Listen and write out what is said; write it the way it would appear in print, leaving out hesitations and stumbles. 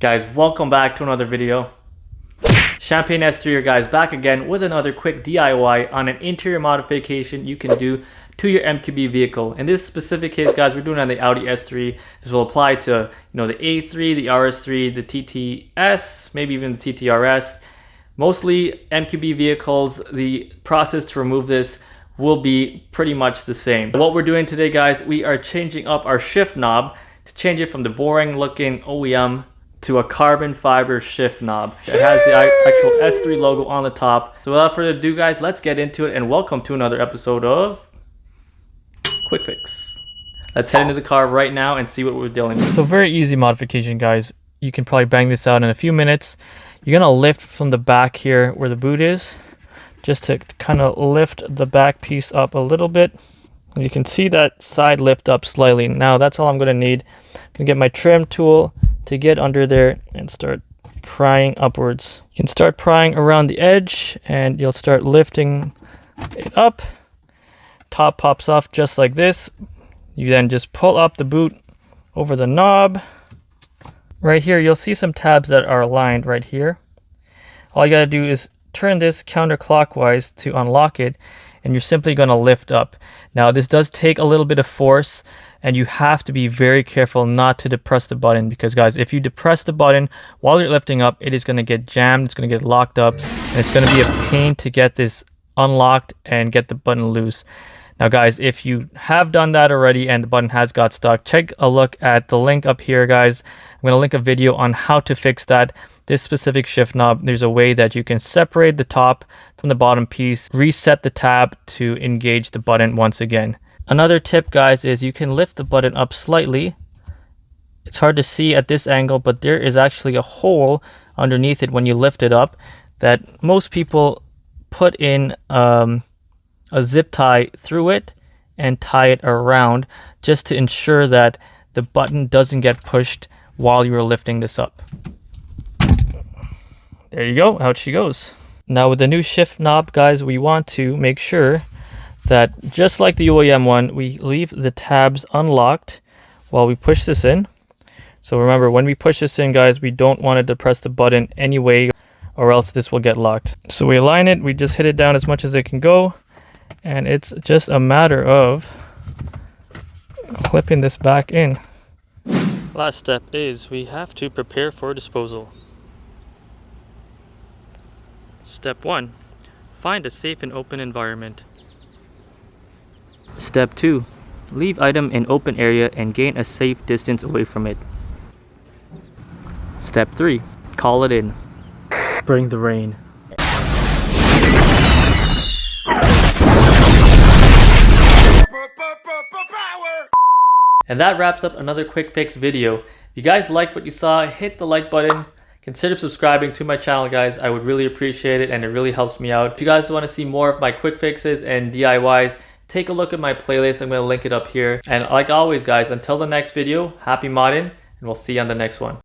Guys, welcome back to another video. Champagne S3 here, guys, back again with another quick DIY on an interior modification you can do to your MQB vehicle. In this specific case, guys, we're doing it on the Audi S3. This will apply to, the A3, the RS3, the TTS, maybe even the TTRS. Mostly MQB vehicles, the process to remove this will be pretty much the same. What we're doing today, guys, we are changing up our shift knob to change it from the boring looking OEM to a carbon fiber shift knob. It has the actual S3 logo on the top. So without further ado, guys, let's get into it and welcome to another episode of QuickFix. Let's head into the car right now and see what we're dealing with. So very easy modification, guys. You can probably bang this out in a few minutes. You're gonna lift from the back here where the boot is, just to kind of lift the back piece up a little bit. You can see that side lift up slightly. Now that's all I'm gonna need. I'm gonna get my trim tool to get under there and start prying upwards. You can start prying around the edge and you'll start lifting it up. Top pops off just like this. You then just pull up the boot over the knob. Right here, you'll see some tabs that are aligned right here. All you gotta do is turn this counterclockwise to unlock it, and you're simply gonna lift up. Now, this does take a little bit of force, and you have to be very careful not to depress the button, because guys, if you depress the button while you're lifting up, it is gonna get jammed, it's gonna get locked up, and it's gonna be a pain to get this unlocked and get the button loose. Now guys, if you have done that already and the button has got stuck, take a look at the link up here, guys. I'm going to link a video on how to fix that. This specific shift knob, there's a way that you can separate the top from the bottom piece, reset the tab to engage the button once again. Another tip, guys, is you can lift the button up slightly. It's hard to see at this angle, but there is actually a hole underneath it when you lift it up that most people put in a zip tie through it and tie it around, just to ensure that the button doesn't get pushed while you're lifting this up. There you go, out she goes. Now with the new shift knob, guys, we want to make sure that just like the OEM one, we leave the tabs unlocked while we push this in. So remember, when we push this in, guys, we don't want to depress the button anyway, or else this will get locked. So we align it, we just hit it down as much as it can go, and it's just a matter of clipping this back in. Last step is we have to prepare for disposal. Step 1, find a safe and open environment. Step 2, leave item in open area and gain a safe distance away from it. Step 3, call it in. Bring the rain. And that wraps up another quick fix video. If you guys liked what you saw, hit the like button. Consider subscribing to my channel, guys. I would really appreciate it, and it really helps me out. If you guys want to see more of my quick fixes and DIYs, take a look at my playlist. I'm going to link it up here. And like always, guys, until the next video, happy modding, and we'll see you on the next one.